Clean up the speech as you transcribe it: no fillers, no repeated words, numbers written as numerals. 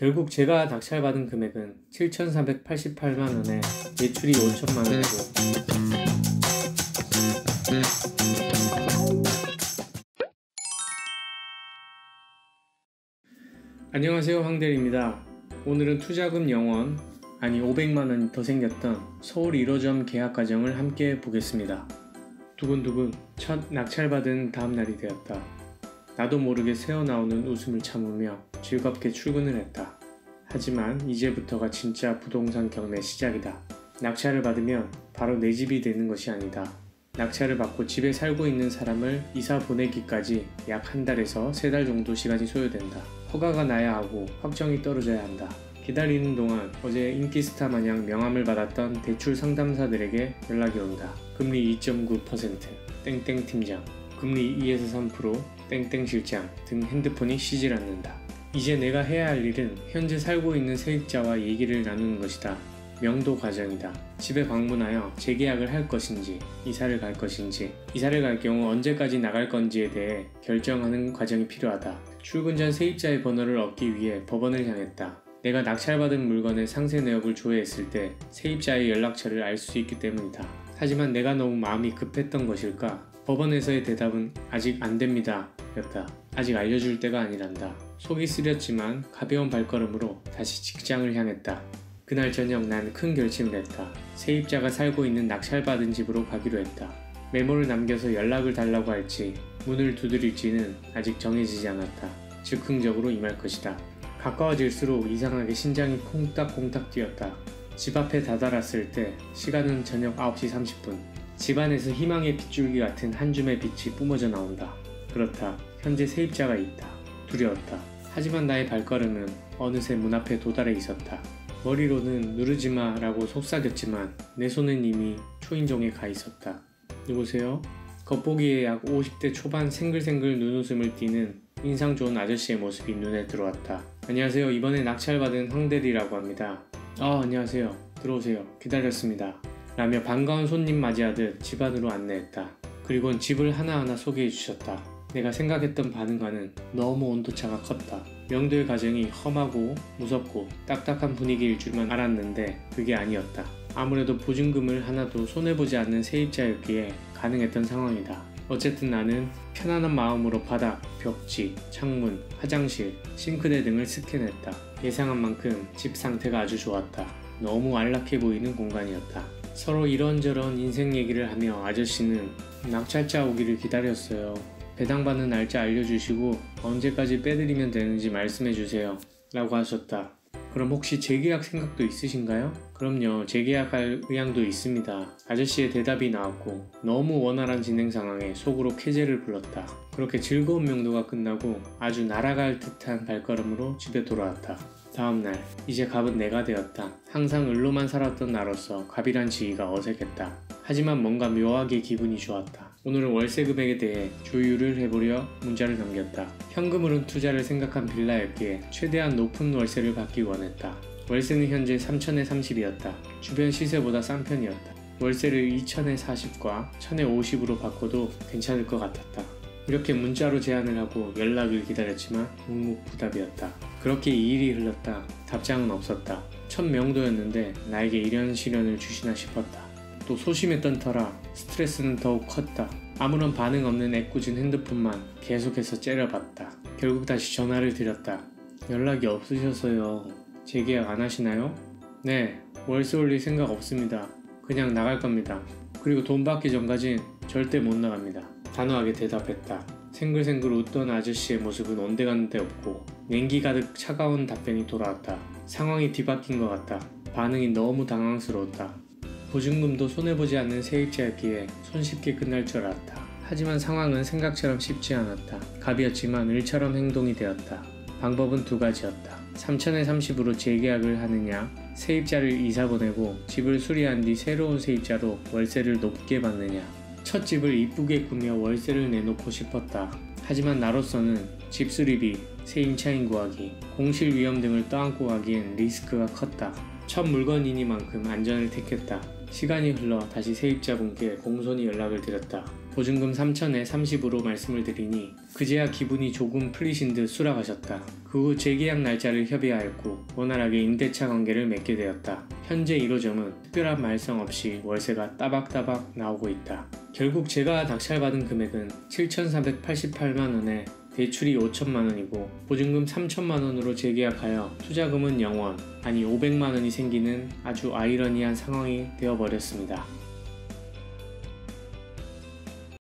결국 제가 낙찰받은 금액은 7,488만원에 매출이 5천만원이고 안녕하세요, 황대리입니다. 오늘은 투자금 0원, 아니 500만원이 더 생겼던 서울 1호점 계약 과정을 함께 보겠습니다. 두근두근 첫 낙찰받은 다음날이 되었다. 나도 모르게 새어나오는 웃음을 참으며 즐겁게 출근을 했다. 하지만 이제부터가 진짜 부동산 경매 시작이다. 낙찰을 받으면 바로 내 집이 되는 것이 아니다. 낙찰을 받고 집에 살고 있는 사람을 이사 보내기까지 약 한 달에서 3달 정도 시간이 소요된다. 허가가 나야 하고 확정이 떨어져야 한다. 기다리는 동안 어제 인기스타 마냥 명함을 받았던 대출 상담사들에게 연락이 온다. 금리 2.9%, 땡땡 팀장, 금리 2에서 3%, 땡땡 실장 등 핸드폰이 쉬질 않는다. 이제 내가 해야 할 일은 현재 살고 있는 세입자와 얘기를 나누는 것이다. 명도 과정이다. 집에 방문하여 재계약을 할 것인지, 이사를 갈 것인지, 이사를 갈 경우 언제까지 나갈 건지에 대해 결정하는 과정이 필요하다. 출근 전 세입자의 번호를 얻기 위해 법원을 향했다. 내가 낙찰받은 물건의 상세 내역을 조회했을 때 세입자의 연락처를 알 수 있기 때문이다. 하지만 내가 너무 마음이 급했던 것일까? 법원에서의 대답은 아직 안됩니다 였다. 아직 알려줄 때가 아니란다. 속이 쓰렸지만 가벼운 발걸음으로 다시 직장을 향했다. 그날 저녁 난 큰 결심을 했다. 세입자가 살고 있는 낙찰받은 집으로 가기로 했다. 메모를 남겨서 연락을 달라고 할지 문을 두드릴지는 아직 정해지지 않았다. 즉흥적으로 임할 것이다. 가까워질수록 이상하게 심장이 콩닥콩닥 뛰었다. 집 앞에 다다랐을 때 시간은 저녁 9시 30분. 집안에서 희망의 빗줄기 같은 한 줌의 빛이 뿜어져 나온다. 그렇다. 현재 세입자가 있다. 두려웠다. 하지만 나의 발걸음은 어느새 문 앞에 도달해 있었다. 머리로는 누르지마 라고 속삭였지만 내 손은 이미 초인종에 가 있었다. 누구세요? 겉보기에 약 50대 초반 생글생글 눈웃음을 띠는 인상 좋은 아저씨의 모습이 눈에 들어왔다. 안녕하세요. 이번에 낙찰받은 황대리라고 합니다. 안녕하세요. 들어오세요. 기다렸습니다. 라며 반가운 손님 맞이하듯 집 안으로 안내했다. 그리곤 집을 하나하나 소개해 주셨다. 내가 생각했던 반응과는 너무 온도차가 컸다. 명도의 과정이 험하고 무섭고 딱딱한 분위기일 줄만 알았는데 그게 아니었다. 아무래도 보증금을 하나도 손해보지 않는 세입자였기에 가능했던 상황이다. 어쨌든 나는 편안한 마음으로 바닥, 벽지, 창문, 화장실, 싱크대 등을 스캔했다. 예상한 만큼 집 상태가 아주 좋았다. 너무 안락해 보이는 공간이었다. 서로 이런저런 인생 얘기를 하며 아저씨는 낙찰자 오기를 기다렸어요. 배당받는 날짜 알려주시고 언제까지 빼드리면 되는지 말씀해주세요 라고 하셨다. 그럼 혹시 재계약 생각도 있으신가요? 그럼요. 재계약할 의향도 있습니다. 아저씨의 대답이 나왔고 너무 원활한 진행 상황에 속으로 쾌재를 불렀다. 그렇게 즐거운 명도가 끝나고 아주 날아갈 듯한 발걸음으로 집에 돌아왔다. 다음날 이제 갑은 내가 되었다. 항상 을로만 살았던 나로서 갑이란 지위가 어색했다. 하지만 뭔가 묘하게 기분이 좋았다. 오늘은 월세 금액에 대해 조율을 해보려 문자를 남겼다. 현금으로는 투자를 생각한 빌라였기에 최대한 높은 월세를 받기 원했다. 월세는 현재 3천에 30이었다. 주변 시세보다 싼 편이었다. 월세를 2천에 40과 1천에 50으로 바꿔도 괜찮을 것 같았다. 이렇게 문자로 제안을 하고 연락을 기다렸지만 묵묵부답이었다. 그렇게 2일이 흘렀다. 답장은 없었다. 첫 명도였는데 나에게 이런 시련을 주시나 싶었다. 또 소심했던 터라 스트레스는 더욱 컸다. 아무런 반응 없는 애꿎은 핸드폰만 계속해서 째려봤다. 결국 다시 전화를 드렸다. 연락이 없으셔서요. 재계약 안 하시나요? 네, 월세 올릴 생각 없습니다. 그냥 나갈 겁니다. 그리고 돈 받기 전까진 절대 못 나갑니다. 단호하게 대답했다. 생글생글 웃던 아저씨의 모습은 온데간데 없고 냉기 가득 차가운 답변이 돌아왔다. 상황이 뒤바뀐 것 같다. 반응이 너무 당황스러웠다. 보증금도 손해보지 않는 세입자였기에 손쉽게 끝날 줄 알았다. 하지만 상황은 생각처럼 쉽지 않았다. 갑이었지만 을처럼 행동이 되었다. 방법은 두 가지였다. 3천에 30으로 재계약을 하느냐, 세입자를 이사 보내고 집을 수리한 뒤 새로운 세입자로 월세를 높게 받느냐. 첫 집을 이쁘게 꾸며 월세를 내놓고 싶었다. 하지만 나로서는 집 수리비, 새 임차인 구하기, 공실 위험 등을 떠안고 가기엔 리스크가 컸다. 첫 물건이니만큼 안전을 택했다. 시간이 흘러 다시 세입자분께 공손히 연락을 드렸다. 보증금 3천에 30으로 말씀을 드리니 그제야 기분이 조금 풀리신 듯 수락하셨다. 그 후 재계약 날짜를 협의하였고 원활하게 임대차 관계를 맺게 되었다. 현재 1호점은 특별한 말썽 없이 월세가 따박따박 나오고 있다. 결국 제가 낙찰받은 금액은 7,488만원에 대출이 5천만원이고 보증금 3천만원으로 재계약하여 투자금은 0원, 아니 500만원이 생기는 아주 아이러니한 상황이 되어버렸습니다.